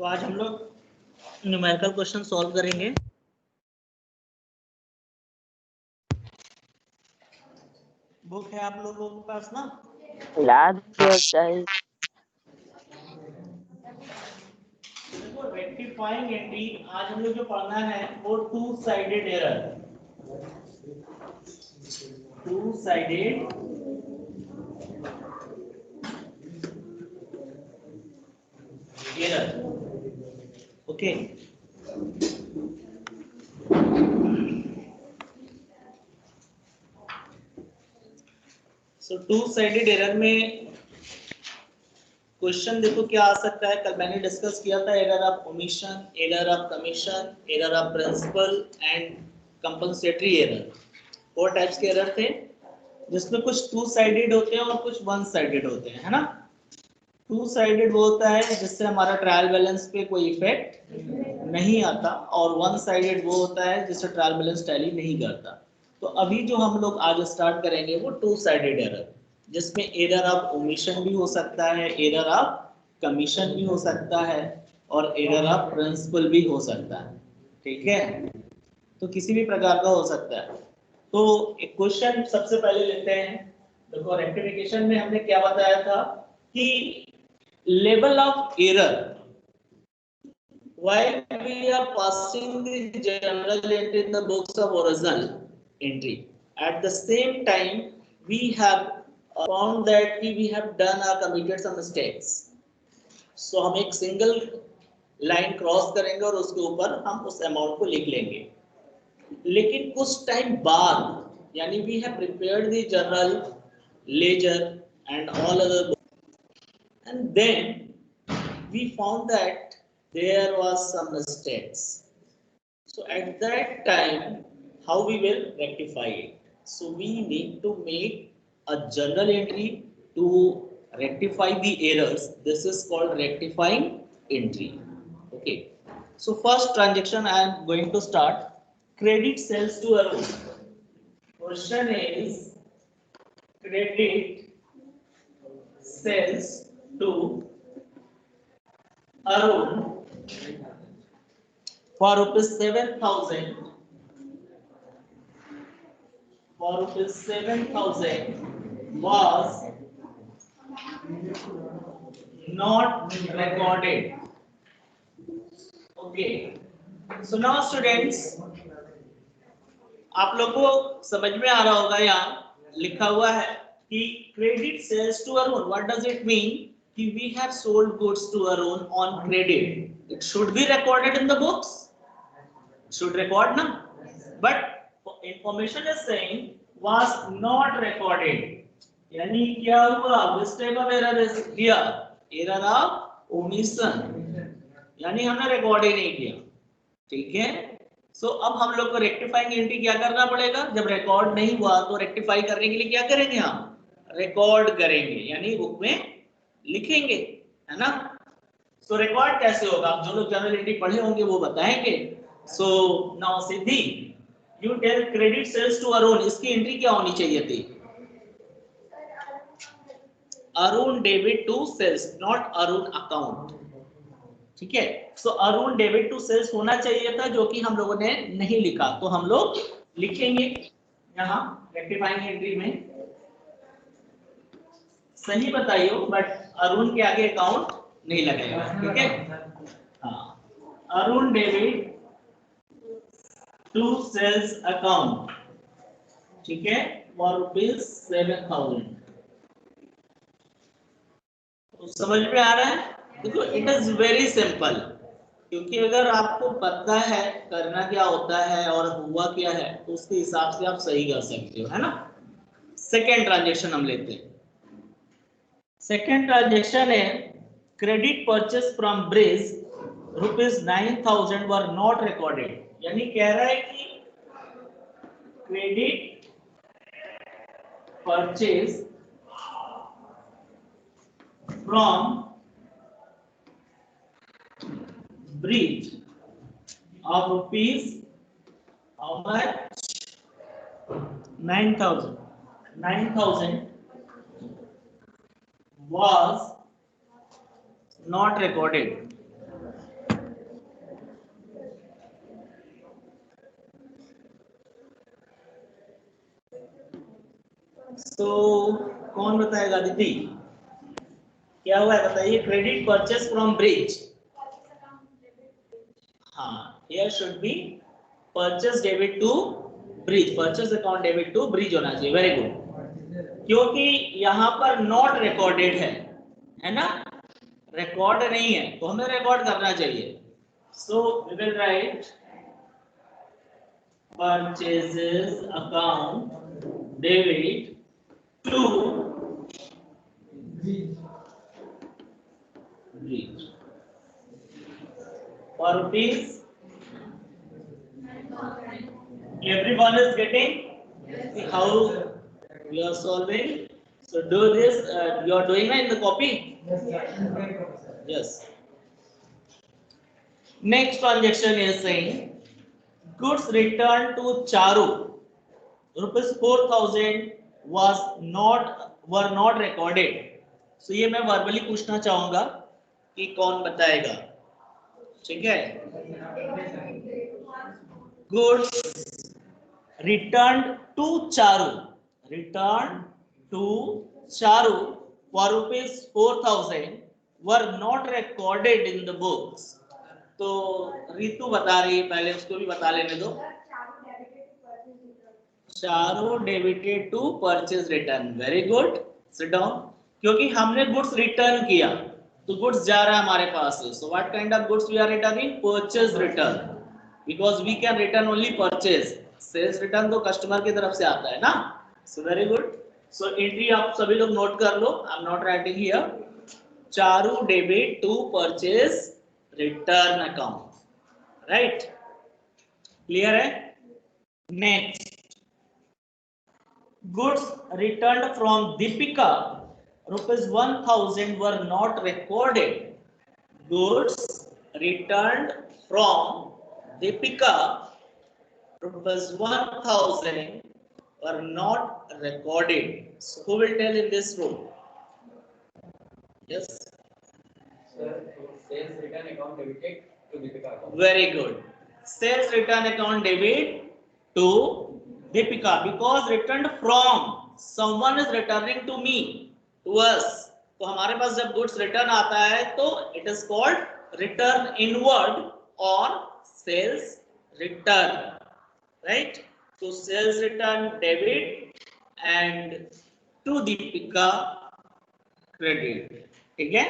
तो आज हम लोग न्यूमेरिकल क्वेश्चन सॉल्व करेंगे। बुक है आप लोगों के पास ना? याद चाहिए। देखो रेक्टिफाइंग एंटी आज हम लोग जो पढ़ना है वो टू साइडेड एरर ओके। सो टू साइडेड एरर में क्वेश्चन देखो क्या आ सकता है। कल मैंने डिस्कस किया था error of omission, error of commission, error of principle and compensatory error. 4 types के एरर थे जिसमें कुछ टू साइडेड होते हैं और कुछ वन साइडेड होते हैं, है ना। टू साइडेड वो होता है जिससे हमारा ट्रायल बैलेंस पे कोई इफेक्ट नहीं आता, और वन साइडेड वो होता है जिससे ट्रायल बैलेंस टैली नहीं करता। तो अभी जो हम लोग आज स्टार्ट करेंगे वो टू साइडेड एरर, जिसमें एरर ऑफ ओमिशन भी हो सकता है, एरर ऑफ कमीशन भी हो सकता है, और एरर ऑफ प्रिंसिपल भी हो सकता है। ठीक है, तो किसी भी प्रकार का हो सकता है। तो एक क्वेश्चन सबसे पहले लेते हैं। देखो रेक्टिफिकेशन में हमने क्या बताया था कि level of error while we are passing the journal entry in the books of original entry, at the same time we have found that we have done or committed some mistakes. So हम एक single line cross करेंगे और उसके ऊपर हम उस amount को लिख लेंगे। लेकिन कुछ टाइम बाद, यानी we have prepared the journal, ledger and all other books, and then we found that there was some mistakes. So at that time, how we will rectify it? So we need to make a journal entry to rectify the errors. This is called rectifying entry. Okay. So first transaction I am going to start. Credit sales to Arun. Question is credit sales to Arun for rupees 7,000. For rupees 7,000 was not recorded. Okay. So now students, आप लोग को समझ में आ रहा होगा, यहाँ लिखा हुआ है कि credit sales to Arun. What does it mean? कि we have sold goods to Arun on credit. It should be recorded in the books. Should record na, but information is saying was not recorded. यानी क्या हुआ? Which type of error is here? Error of omission, यानी हमने record ही नहीं किया. ठीक है. सो अब हम लोग को रेक्टिफाइंग एंट्री क्या करना पड़ेगा? जब रिकॉर्ड नहीं हुआ तो रेक्टिफाई करने के लिए क्या करेंगे? हम रिकॉर्ड करेंगे, यानी बुक में लिखेंगे, है ना. सो रिकॉर्ड कैसे होगा? आप जो लोग जनरल एंट्री पढ़े होंगे वो बताएंगे. So now Siddhi, you tell credit sales to Arun. इसकी एंट्री क्या होनी चाहिए थी? Arun debit to sales, not Arun account. ठीक है. So Arun debit to sales होना चाहिए था, जो कि हम लोगों ने नहीं लिखा. तो हम लोग लिखेंगे यहाँ रेक्टिफाइंग एंट्री में. सही बताइए, बट अरुण के आगे अकाउंट नहीं लगेगा. ठीक है. हाँ, Arun debit to sales account. ठीक है, फॉर रुपीज 7,000. तो समझ में आ रहा है? देखो इट इज वेरी सिंपल, क्योंकि अगर आपको पता है करना क्या होता है और हुआ क्या है तो उसके हिसाब से आप सही कर सकते हो, है ना. सेकेंड ट्रांजेक्शन हम लेते हैं. सेकेंड ट्रांजेक्शन है credit purchase from bridge rupees 9,000 were not recorded. यानी कह रहा है कि credit purchase from bridge of rupees how much? 9,000. 9,000 was not recorded. सो कौन बताएगा? दीदी क्या हुआ है बताइए। क्रेडिट परचेस फ्रॉम ब्रिज, हाँ here should be purchase debit to bridge, purchase account debit to bridge होना चाहिए। वेरी गुड, क्योंकि यहाँ पर नॉट रिकॉर्डेड है ना, रिकॉर्ड नहीं है तो हमें रिकॉर्ड करना चाहिए। So we will write purchases account debit to Brij for rupees. Everyone is getting? See how we are solving. So do this. You are doing in the copy. Yes. Next transaction is saying goods returned to Charu. Rupees 4,000 were not recorded. So ये मैं verbally पूछना चाहूँगा कि कौन बताएगा, ठीक है? Goods returned to Charu for rupees 4,000 were not recorded in the books. तो रितु बता रही है, पहले उसको भी बता लेने दो। Charu debited to purchase return, very good, sit down. क्योंकि हमने गुड्स रिटर्न किया तो गुड्स जा रहा है हमारे पास से। So what kind of goods we are returning? Purchase return, because we can return only purchase. Sales return तो कस्टमर की तरफ से आता है ना। So very good. So entry आप सभी लोग नोट कर लो, I am not writing here. Charu debit to purchase return account, right? Clear है? Next, goods returned from Deepika, rupees 1,000 were not recorded. Goods returned from Deepika, rupees 1,000 were not recorded. So who will tell in this room? Yes. Sir, sales return account debited to Deepika account. Very good. Sales return account debit to Deepika, because returned from, someone is returning to me, to us. तो हमारे पास जब goods return आता है तो it is called return inward और sales return, right? तो sales return debit and to Deepika credit, ठीक है?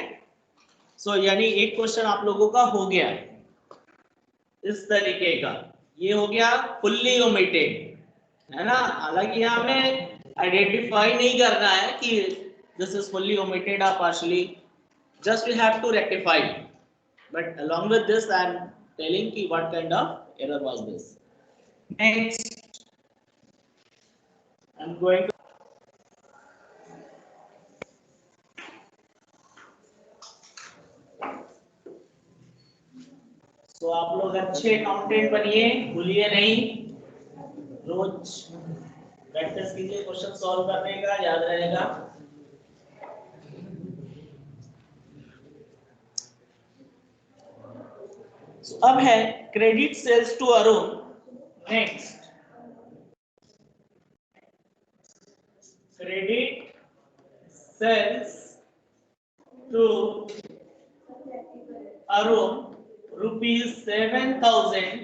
सो यानी एक क्वेश्चन आप लोगों का हो गया इस तरीके का। ये हो गया फुल्ली ओमिटेड, है ना? हालांकि यहाँ हमें आइडेंटिफाई नहीं करना है कि दिस इज फुल्ली ओमिटेड और partially, just we have to rectify. But along with this I am telling कि what kind of error was this. Next I am going तो आप लोग अच्छे अकाउंटेंट बनिए, भूलिए नहीं, रोज प्रैक्टिस कीजिए क्वेश्चन सॉल्व करने का, याद रहेगा। अब है credit sales to Arun. Next, credit sales to Arun rupees 7,000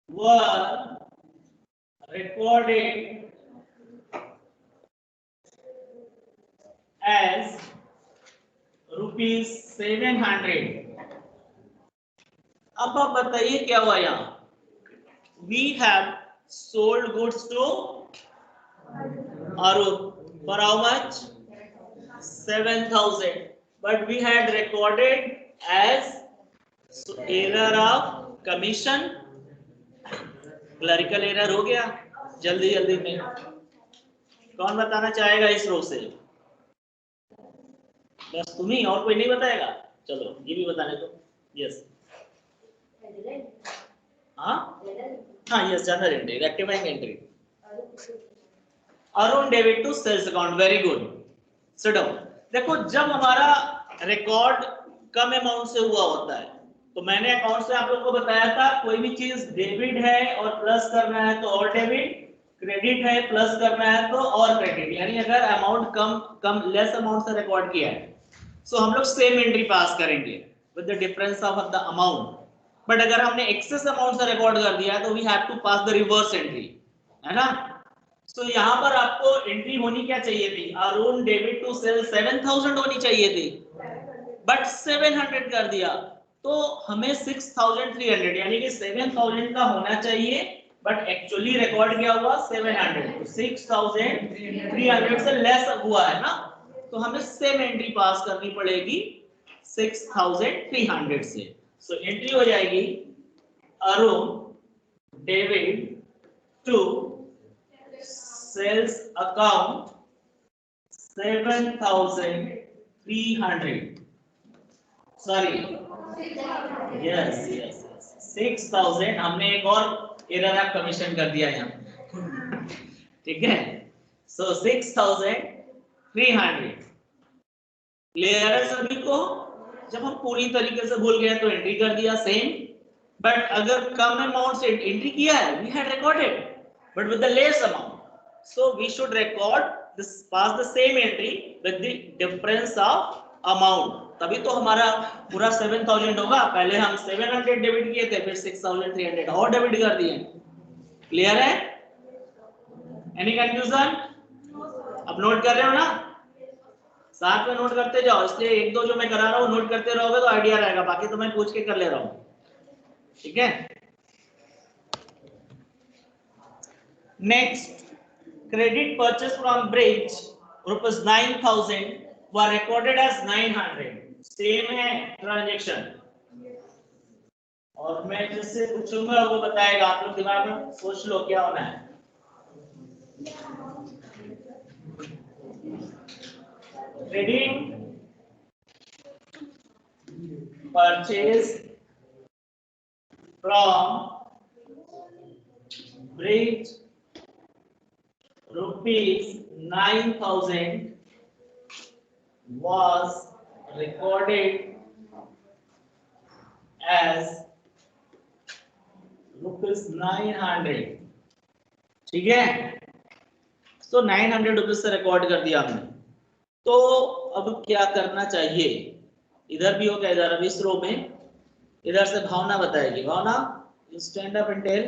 were recorded as rupees 700। अब आप बताइए क्या हुआ यहाँ? We have sold goods to Arun for how much? 7,000, but we had recorded as error of commission, clerical error हो गया। जल्दी जल्दी में कौन बताना चाहेगा इस रो से? बस तुम ही, और कोई नहीं बताएगा? चलो ये भी बताने दो। यस, हाँ हाँ, yes, journal entry, rectifying entry, Arun debit to sales account, very good, sit down. देखो जब हमारा रिकॉर्ड कम अमाउंट से हुआ होता है तो मैंने अकाउंट से आप लोगों को बताया था कोई भी चीज डेबिट है और प्लस करना है तो और डेबिट, क्रेडिट है प्लस करना है तो और क्रेडिट, यानी अगर अमाउंट कम लेस अमाउंट से रिकॉर्ड किया है सो हम लोग सेम एंट्री पास करेंगे with the difference of the amount. But अगर हमने एक्सेस अमाउंट से रिकॉर्ड कर दिया है तो we have to pass the reverse entry, है ना। सो यहाँ पर आपको एंट्री होनी क्या चाहिए थी, अरुण डेबिट टू सेल 7000 होनी चाहिए थी, बट 700 कर दिया, तो हमें 6300 यानी कि 7000 का होना चाहिए, बट एक्चुअली रिकॉर्ड क्या हुआ 700, तो 6300 से लेस हुआ है ना, तो हमें सेम एंट्री पास करनी पड़ेगी 6300 से। सो एंट्री हो जाएगी Arun debit to sales account 7300, sorry yes 6000, हमने एक और एरर आप कमीशन कर दिया यहाँ ठीक है। सो 6300 क्लियर है सभी को। जब हम पूरी तरीके से भूल गए तो एंट्री कर दिया सेम, बट अगर कम अमाउंट से एंट्री किया है we had recorded but with the less amount, so we should record this pass the same entry with the difference of amount, तभी तो हमारा पूरा 7000 होगा। पहले हम 700 डेबिट किए थे, फिर 6300 और डेबिट कर दिए। क्लियर है, एनी कंफ्यूजन? अब नोट कर रहे हो ना, साथ में नोट करते जाओ, इसलिए एक दो जो मैं करा रहा हूँ नोट करते रहोगे तो आइडिया रहेगा, बाकी तो मैं पूछ के कर ले रहा हूँ, ठीक है। Next, credit purchase from bridge ₹9000 were recorded as 900, same है ट्रांजैक्शन, और मैं जिससे पूछूंगा वो बताएगा, आप लोग दिमाग में सोच लो क्या होना है। Credit purchase from bridge ₹9000 was recorded as ₹900, ठीक है। तो 900 रुपीज से रिकॉर्ड कर दिया हमने, तो अब क्या करना चाहिए, इधर भी हो क्या, इधर अभी इस रो में, इधर से भावना बताएगी। Bhavna, you stand up and tell.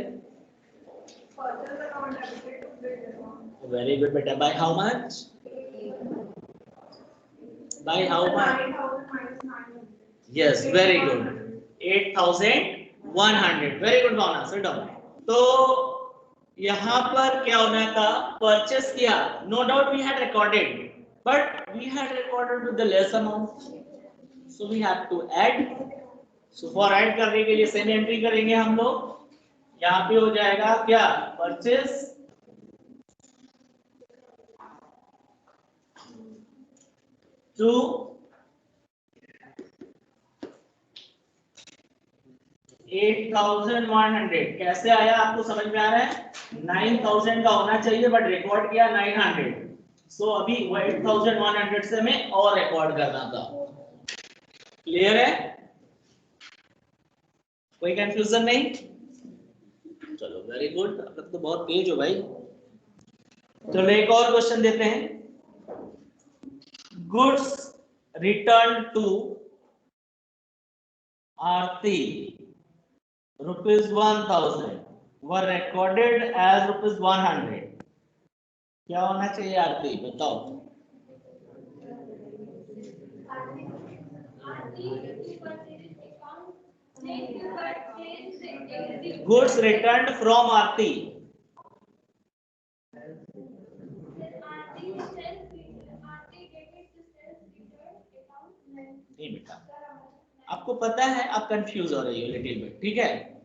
Very good बेटा, by how much, by how much, yes very good, 8100, very good Bhavna, sit down. तो यहाँ पर क्या होना था, परचेस किया, no doubt we had recorded, but we had recorded with the less amount, so we have to add. So for add करने के लिए सेम एंट्री करेंगे हम लोग, यहाँ पे हो जाएगा क्या, परचेस टू 8100, कैसे आया आपको समझ में आ रहा है, 9000 का होना चाहिए बट रिकॉर्ड किया 900, सो अभी 8100 से हमें और रिकॉर्ड करना था। क्लियर है, कोई कंफ्यूजन नहीं? चलो वेरी गुड, अब तक तो बहुत तेज हो भाई। चलो एक और क्वेश्चन देते हैं। Goods return to Aarti ₹1000 were recorded as ₹100, क्या होना चाहिए आरती बताओ? गुड्स रिटर्न फ्रॉम आरती, नहीं बेटा आपको पता है, आप कंफ्यूज हो रही हो लिटिल बिट, ठीक है।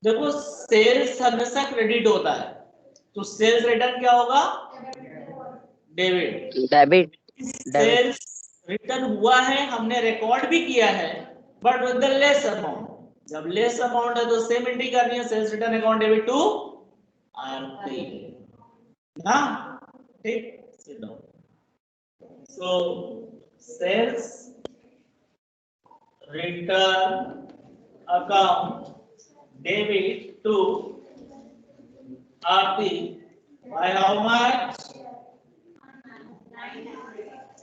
देखो सेल्स हमेशा क्रेडिट होता है, तो सेल्स रिटर्न क्या होगा, डेबिट। डेबिट सेल्स रिटर्न हुआ है, हमने रिकॉर्ड भी किया है, but with the less amount, जब लेस अमाउंट है तो सेम एंट्री करनी है, sales return account debit to Aarti ना, ठीक। Sit down. So sales return account debit to Aarti by how much?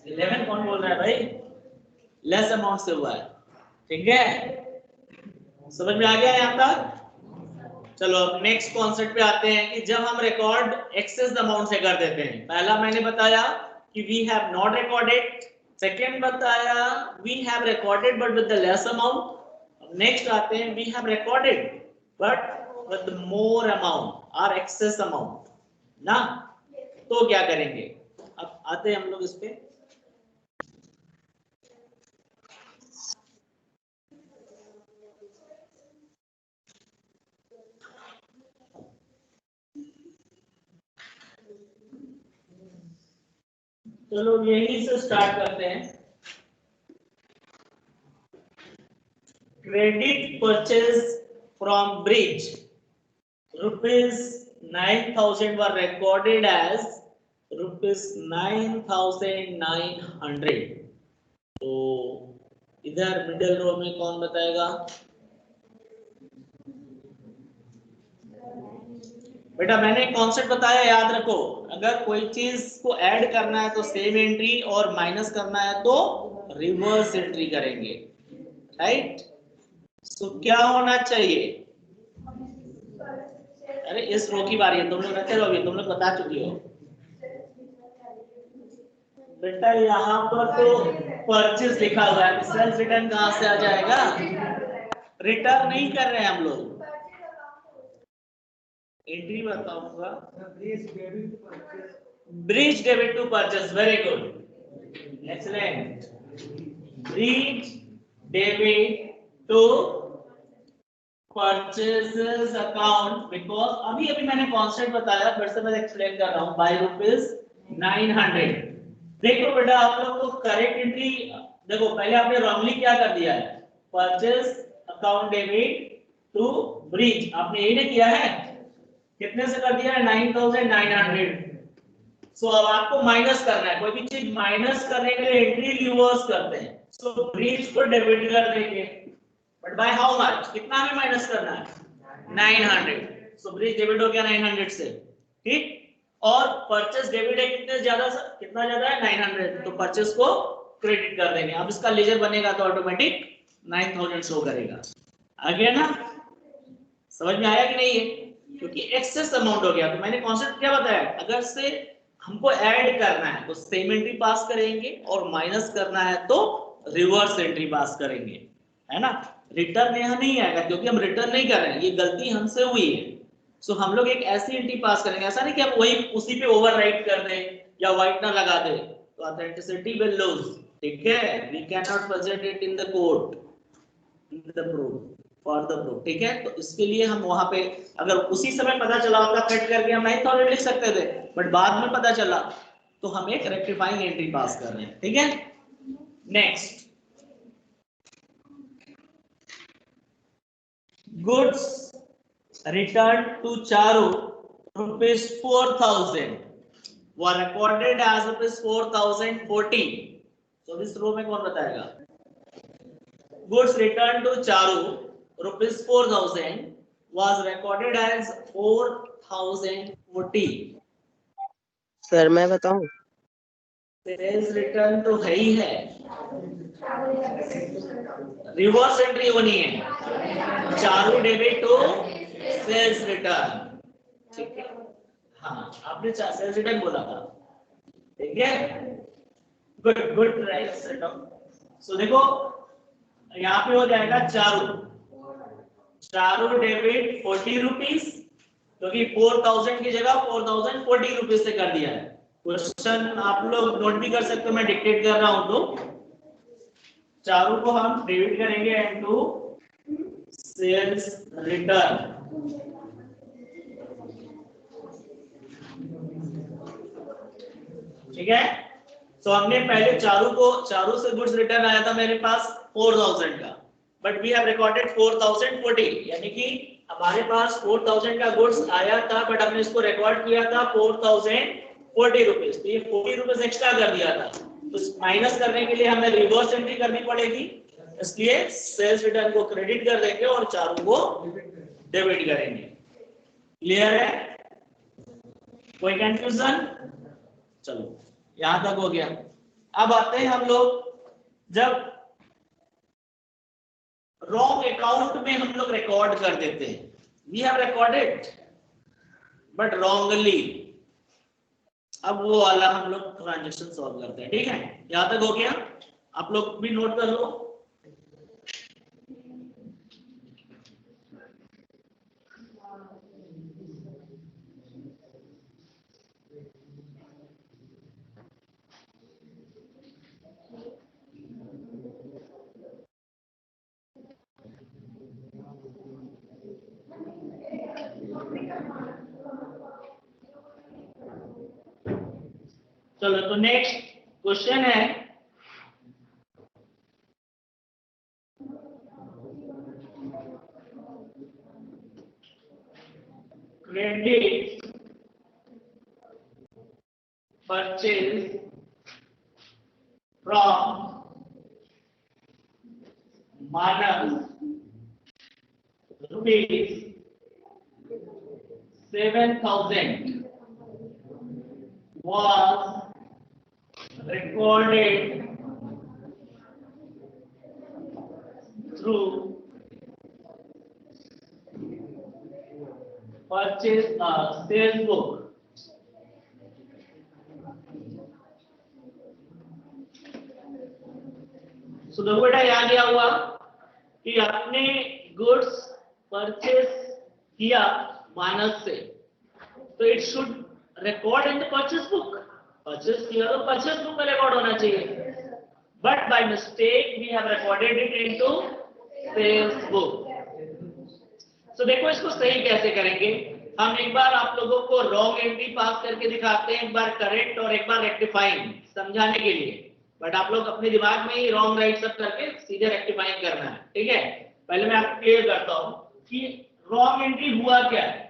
11 कौन बोल रहा है भाई? लेस अमाउंट से हुआ है, ठीक है, समझ में आ गया यहाँ तक? चलो अब नेक्स्ट कॉन्सेप्ट पे आते हैं कि जब हम रिकॉर्ड एक्सेस अमाउंट से कर देते हैं। पहला मैंने बताया कि we have not recorded, second बताया we have recorded but with the less amount. Next आते हैं we have recorded but with more amount और एक्सेस अमाउंट ना। तो क्या करेंगे? अब आते हैं हम लोग इस पे। चलो यही से स्टार्ट करते हैं। Credit purchase from bridge, rupees 9,000 were recorded as rupees 9,900। तो इधर मिडिल रो में कौन बताएगा? बेटा मैंने कॉन्सेप्ट बताया, याद रखो, अगर कोई चीज को ऐड करना है तो सेम एंट्री और माइनस करना है तो रिवर्स एंट्री करेंगे, राइट? सो क्या होना चाहिए? अरे इस रो की बारी है, तुम लोग रखे रहो, अभी तुम लोग बता चुकी हो बेटा। यहाँ पर तो परचेज लिखा हुआ है, सेल्स रिटर्न कहाँ से आ जाएगा? रिटर्न नहीं कर रहे हैं हम लोग, एंट्री बताऊंगा। Brij debit to purchase, very good, excellent. Brij debit to purchases account, because अभी अभी मैंने कॉन्सेप्ट बताया, फिर से मैं एक्सप्लेन कर रहा हूं, बाय रुपीज 900। देखो बेटा आप लोग को करेक्ट एंट्री, देखो पहले आपने रॉन्गली क्या कर दिया है, purchase account debit to Brij, आपने यही ना किया है, कितने से कर दिया है? 9,900। सो अब आपको माइनस करना है, कोई भी चीज माइनस करने के लिए एंट्री रिवर्स करते हैं। सो ब्रिज को डेबिट कर देंगे, बट बाय हाउ मच? कितना हमें माइनस करना है? 900। सो ब्रिज डेबिट हो गया 900 से, ठीक। और परचेस डेबिट है कितने ज्यादा, कितना ज्यादा है? 900, तो परचेस को क्रेडिट कर देंगे। अब इसका लेजर बनेगा तो ऑटोमेटिक 9,000 शो करेगा। आ गया ना? समझ में आया कि नहीं है? क्योंकि एक्सेस अमाउंट हो गया। तो मैंने कॉन्सेप्ट क्या बताया, अगर से हमको ऐड करना है तो सेम एंट्री पास करेंगे और माइनस करना है तो रिवर्स एंट्री पास करेंगे, है ना। रिटर्न यहाँ नहीं आएगा क्योंकि हम रिटर्न नहीं कर रहे हैं, ये गलती हमसे हुई है। सो हम लोग एक ऐसी एंट्री पास करेंगे, ऐसा नहीं कि हम वही उसी पे ओवरराइट कर दें या व्हाइटनर लगा दें, तो ऑथेंटिसिटी विल लूज, ठीक है। We can not present it in the court, in the proof, for the proof, ठीक है। तो इसके लिए हम वहां पे अगर उसी समय पता चला होता कट करके हम 9,000 लिख सकते थे, बट बाद में पता चला तो हम एक रेक्टिफाइंग एंट्री पास कर रहे हैं, ठीक है। Next, goods returned to Charu rupees 4,000 were recorded as rupees 4,040। तो इस रो में कौन बताएगा? goods returned to Charu rupees 4,000 was recorded as 4,040। Sir मैं बताऊं? सेल्स रिटर्न तो है ही है, रिवर्स एंट्री होनी है, Charu debit to sales return, ठीक है। हाँ आपने सेल्स रिटर्न बोला था, ठीक है, good good, right set off. So देखो यहाँ पे हो जाएगा चारू, चारू डेबिट 40 रुपीज, क्योंकि 4,000 की जगह 4,040 रुपीज से कर दिया है। क्वेश्चन आप लोग नोट भी कर सकते हो, मैं डिक्टेट कर रहा हूं। तो चारू को हम डेबिट करेंगे इनटू सेल्स रिटर्न, ठीक है। तो हमने पहले चारू से गुड्स रिटर्न आया था मेरे पास 4,000 का, बट वी हैव रिकॉर्डेड 4,040, यानी कि हमारे पास 4,000 का गुड्स आया था, बट हमने इसको रिकॉर्ड किया था 4,040 रुपीज, तो ये 40 रुपीज एक्स्ट्रा कर दिया था। तो माइनस करने के लिए हमें रिवर्स एंट्री करनी पड़ेगी, इसलिए सेल्स रिटर्न को क्रेडिट कर देंगे और चारू को डेबिट करेंगे। क्लियर है? कोई कंफ्यूजन? चलो यहां तक हो गया। अब आते हैं हम लोग, जब रॉन्ग अकाउंट में हम लोग रिकॉर्ड कर देते हैं, we have recorded but wrongly, अब वो वाला हम लोग ट्रांजेक्शन सॉल्व करते हैं। ठीक है, यहां तक हो गया, आप लोग भी नोट कर लो। चलो तो नेक्स्ट क्वेश्चन है, credit purchase from Manas rupees 7,000 was recorded through purchase sales book. So देखो बेटा यहाँ क्या हुआ कि आपने गुड्स परचेस किया माइनस से, तो it should record in the purchase book. Purchase किया तो परचेस बुक में रिकॉर्ड होना चाहिए, but by mistake we have recorded it into sales book. So देखो इसको सही कैसे करेंगे, हम एक बार आप लोगों को रॉन्ग एंट्री पास करके दिखाते हैं, एक बार करेक्ट और एक बार रेक्टिफाइंग, समझाने के लिए। बट आप लोग अपने दिमाग में ही रॉन्ग राइट सब करके सीधे रेक्टिफाइंग करना है। ठीक है, पहले मैं आपको क्लियर करता हूं कि रॉन्ग एंट्री हुआ क्या है।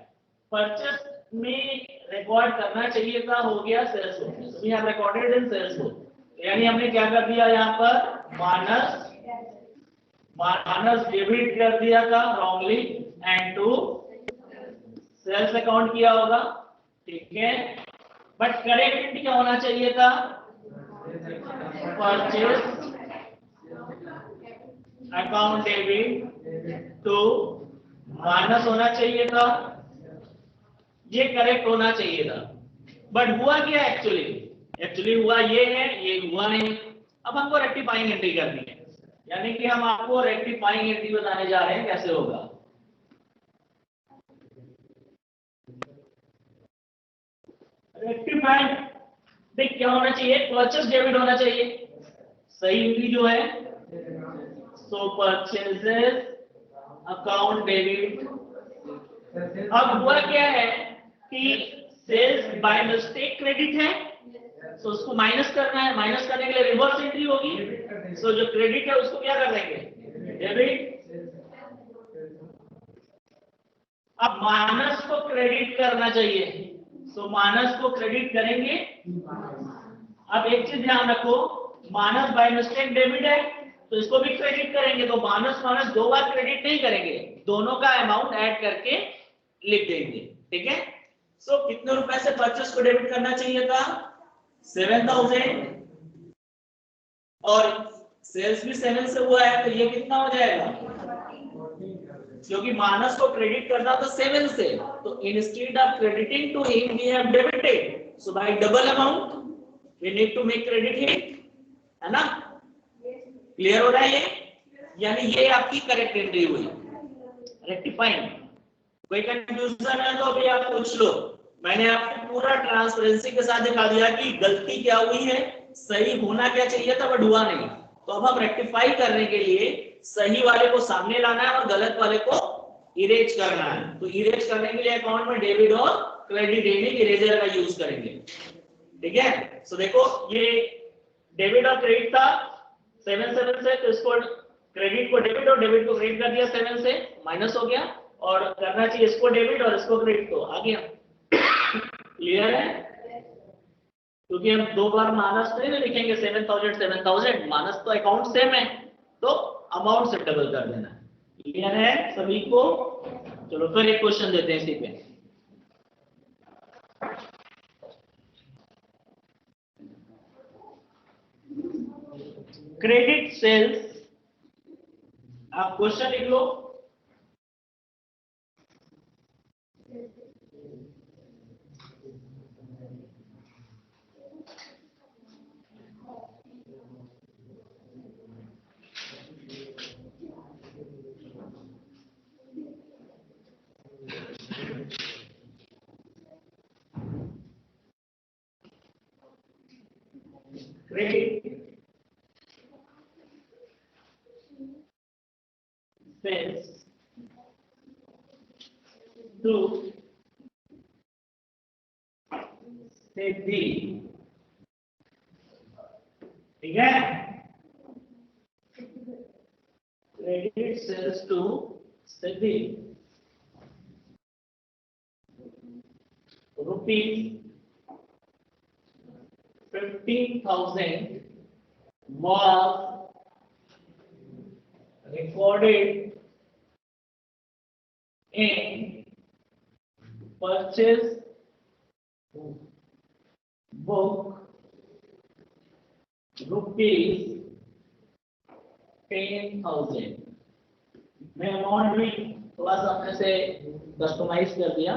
परचेस में रिकॉर्ड करना चाहिए था, हो गया सेल्स बुक में, we have recorded in sales book. यानी हमने क्या कर दिया यहाँ पर, माइनस डेबिट कर दिया था wrongly and to sales account किया होगा। ठीक है, बट करेक्ट एंट्री क्या होना चाहिए था, purchase account debit to minus होना चाहिए था, ये करेक्ट होना चाहिए था। बट हुआ क्या एक्चुअली हुआ ये है, ये हुआ नहीं। अब हमको रेक्टिफाइंग एंट्री करनी है, यानी कि हम आपको रेक्टिफाइंग एंट्री बताने जा रहे हैं कैसे होगा। रेक्टिफाइंग देख क्या होना चाहिए, परचेस डेबिट होना चाहिए, सही एंट्री जो है। सो परचेसेस अकाउंट डेबिट। अब हुआ क्या है कि सेल्स बाय मिस्टेक क्रेडिट है, सो उसको माइनस करना है, माइनस करने के लिए रिवर्स एंट्री होगी। सो जो क्रेडिट है उसको क्या कर देंगे, डेबिट। अब माइनस को क्रेडिट करना चाहिए, सो माइनस को क्रेडिट करेंगे। अब एक चीज ध्यान रखो, माइनस बाय मिस्टेक डेबिट है तो इसको भी क्रेडिट करेंगे, तो माइनस माइनस दो बार क्रेडिट नहीं करेंगे, दोनों का अमाउंट ऐड करके लिख देंगे। ठीक है, सो कितने रुपए से परचेस को डेबिट करना चाहिए था, 7,000, और सेल्स भी 7 से हुआ है, तो ये कितना हो जाएगा, क्योंकि माइनस को क्रेडिट करना था 7 से, तो instead of crediting to him we have debited, so by double amount we need to make credit him, है ना। क्लियर हो रहा है ये, यानी ये आपकी करेक्ट एंट्री हुई, रेक्टिफाइंग। कोई कंफ्यूजन है तो अभी आप पूछ लो, मैंने आपको पूरा ट्रांसपेरेंसी के साथ दिखा दिया कि गलती क्या हुई है, सही होना क्या चाहिए था बट हुआ नहीं। तो अब हम रेक्टिफाई करने के लिए सही वाले को सामने लाना है और गलत वाले को इरेज करना है। तो इरेज करने के लिए अकाउंट में डेबिट और क्रेडिट इरेजर का यूज करेंगे। ठीक है, सो देखो ये डेबिट और क्रेडिट था 7 से, तो इसको क्रेडिट को डेबिट और डेबिट को क्रेडिट कर दिया, 7 से माइनस हो गया, और करना चाहिए इसको डेबिट और इसको क्रेडिट, तो आ गया। क्लियर है, क्योंकि हम दो बार माइनस नहीं लिखेंगे 7,000 माइनस, तो अकाउंट सेम है तो अमाउंट से डबल कर देना है। क्लियर है सभी को। चलो फिर एक क्वेश्चन देते हैं इसी पे। क्रेडिट सेल्स, आप क्वेश्चन लिख लो। Credit sales to सिद्धि, ठीक है। Credit sales to Siddhi ₹15,000 was recorded in purchase book ₹10,000। मैं अमाउंट भी थोड़ा सा अपने से कस्टमाइज कर दिया,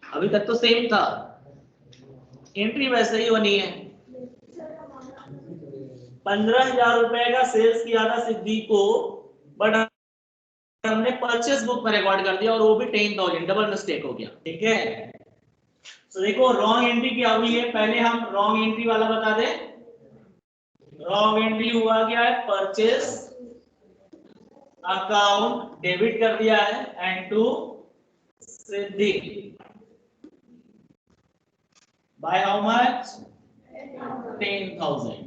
अभी तक तो सेम था, एंट्री वैसे ही होनी है। 15,000 रुपए का सेल्स किया था सिद्धि को, बट हमने परचेस बुक में रिकॉर्ड कर दिया और वो भी 10,000, डबल मिस्टेक हो गया, ठीक है। तो देखो रॉन्ग एंट्री क्या हुई है, पहले हम रॉन्ग एंट्री वाला बता दें। रॉन्ग एंट्री हुआ क्या है, परचेस अकाउंट डेबिट कर दिया है and to Siddhi by how much, 10,000।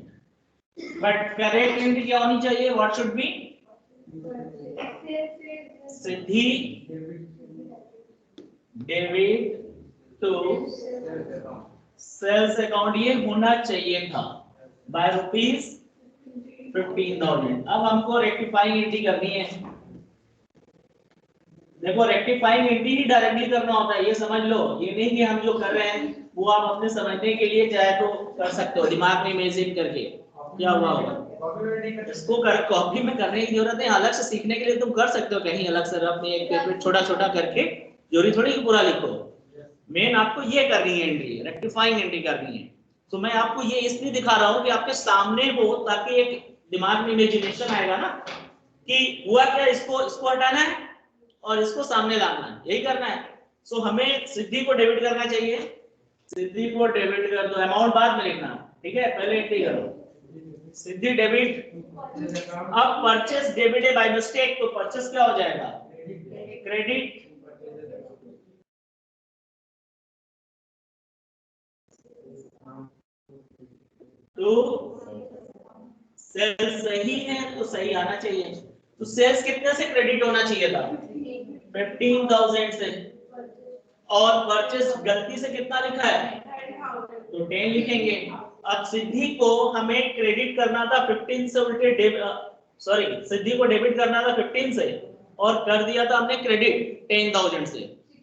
But correct entry क्या होनी चाहिए, what should be, Siddhi debit to sales account, ये होना चाहिए था बाय ₹15,000। अब हमको रेक्टिफाइंग एंट्री करनी है। देखो रेक्टिफाइंग एंट्री ही डायरेक्टली करना होता है, ये समझ लो। ये नहीं कि हम जो कर रहे हैं वो आप अपने समझने के लिए चाहे तो कर सकते हो, दिमाग में इमेजिन करके क्या हुआ होगा, इसको कर कॉपी में करने की जरूरत है। अलग से सीखने के लिए तुम कर सकते हो कहीं अलग से अपने एक पेपर छोटा छोटा करके, जरूरी थोड़ी कि पूरा लिखो। मेन आपको ये करनी है एंट्री, रेक्टिफाइंग एंट्री करनी है। तो मैं आपको ये इसलिए दिखा रहा हूँ कि आपके सामने हो, ताकि एक दिमाग में इमेजिनेशन आएगा ना कि हुआ क्या, इसको हटाना है और इसको सामने लाना है, यही करना है। सो हमें सिद्धि को डेबिट करना चाहिए, सिद्धि को डेबिट कर दो, अमाउंट बाद में लिखना, ठीक है, पहले एंट्री करो सिद्धि डेबिट। अब परचेस डेबिट है बाय मिस्टेक, तो परचेस क्या हो जाएगा, क्रेडिट। तो सेल्स सही है तो सही आना चाहिए। तो सेल्स कितने से क्रेडिट होना चाहिए था, 15,000 से, और परचेस गलती से कितना लिखा है, तो 10 लिखेंगे। अब सिद्धि को हमें क्रेडिट करना था 15 से, उल्टे सॉरी सिद्धि को डेबिट करना था 15 से और कर दिया था हमने क्रेडिट 10,000 से।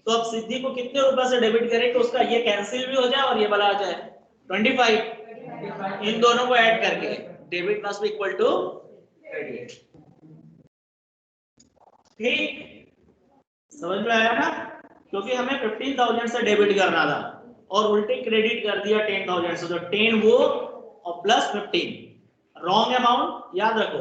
तो अब सिद्धि को कितने रुपए से डेबिट करें तो उसका ये कैंसिल भी हो जाए और ये वाला आ जाए 25। इन दोनों को ऐड करके debit must be equal to credit. ठीक, समझ में आया ना, क्योंकि हमें 15,000 से डेबिट करना था और उल्टे क्रेडिट कर दिया 10,000 से, तो 10 वो और प्लस 15। रॉन्ग अमाउंट याद रखो,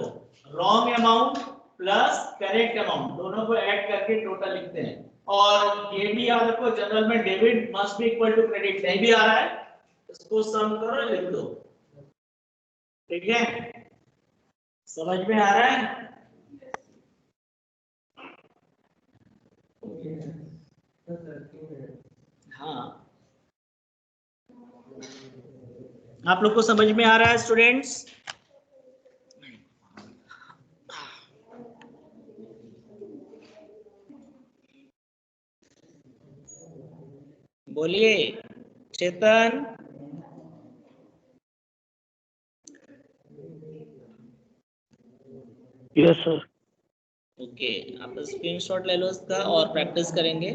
wrong amount plus correct amount दोनों को ऐड करके टोटल लिखते हैं। और ये भी याद रखो, जनरल में debit must be equal to credit, नहीं भी आ रहा है इसको सम करो लिख दो, ठीक है, समझ में आ रहा है। हाँ, आप लोग को समझ में आ रहा है स्टूडेंट्स। बोलिए चेतन। Yes sir. ओके, आप स्क्रीनशॉट ले लो इसका और प्रैक्टिस करेंगे।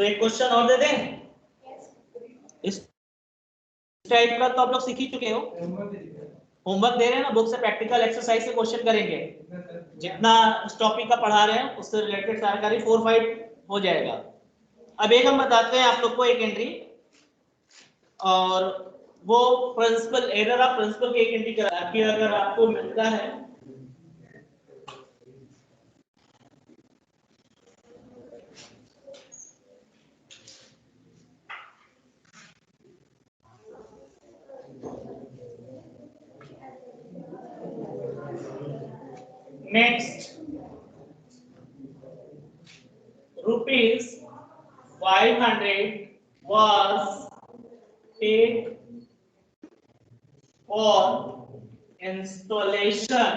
तो एक क्वेश्चन और दे दें इस टाइप का, तो आप लोग सीख ही चुके हो। होमवर्क दे रहे हैं ना, बुक से प्रैक्टिकल एक्सरसाइज से क्वेश्चन करेंगे। जितना इस टॉपिक का पढ़ा रहे हैं उससे रिलेटेड जानकारी 4-5 हो जाएगा। अब एक हम बताते हैं आप लोग को एक एंट्री, और वो प्रिंसिपल एरर ऑफ प्रिंसिपल की एक एंट्री करा कि अगर आपको मिलता है next ₹500 was paid for installation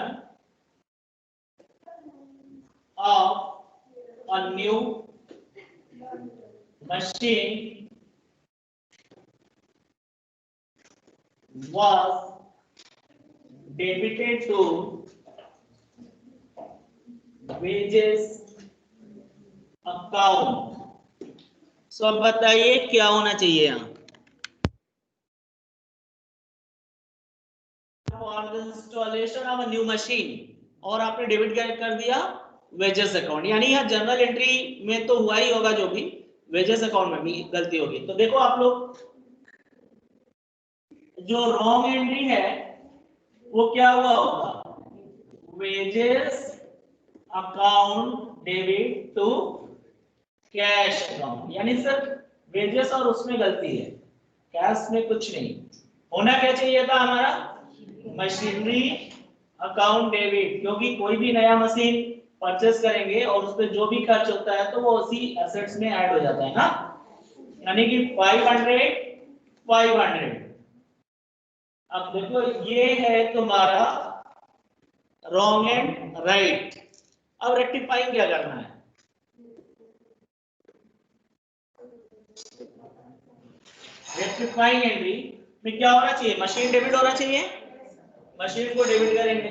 of a new machine was debited to wages account। सो अब बताइए क्या होना चाहिए यहाँ? For the installation of a new machine, और आपने डेबिट कर दिया वेजेस अकाउंट, यानी यहाँ जनरल एंट्री में तो हुआ ही होगा, जो भी वेजेस अकाउंट में भी गलती होगी। तो देखो आप लोग, जो रॉन्ग एंट्री है वो क्या हुआ होगा? Wages account debit to cash account, यानी सिर्फ वेजेस और उसमें गलती है, कैश में कुछ नहीं। होना क्या चाहिए था हमारा? मशीनरी अकाउंट डेबिट, क्योंकि कोई भी नया मशीन परचेस करेंगे और उस पर जो भी खर्च होता है तो वो उसी एसेट्स में ऐड हो जाता है ना, यानी कि 500। अब देखो ये है तुम्हारा रॉन्ग एंड राइट। अब रेक्टिफाइंग क्या करना है? रेक्टिफाइंग एंट्री में क्या होना चाहिए? मशीन डेबिट होना चाहिए, मशीन को डेबिट करेंगे,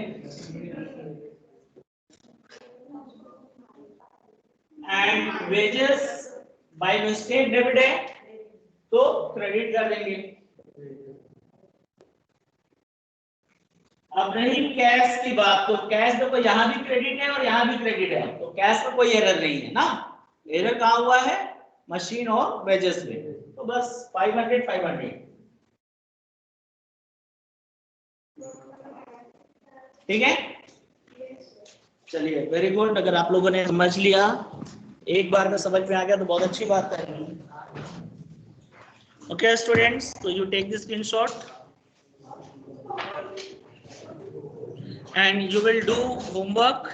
and wages by mistake debit है तो क्रेडिट कर देंगे। अब रही कैश की बात, तो कैश देखो यहाँ भी क्रेडिट है और यहाँ भी क्रेडिट है, तो कैश में कोई एरर नहीं है ना। एरर कहाँ हुआ है? मशीन और वेजेस में। तो बस 500। ठीक है, चलिए वेरी गुड। अगर आप लोगों ने समझ लिया, एक बार में समझ में आ गया तो बहुत अच्छी बात है। ओके स्टूडेंट्स, तो you take this screenshot and you will do homework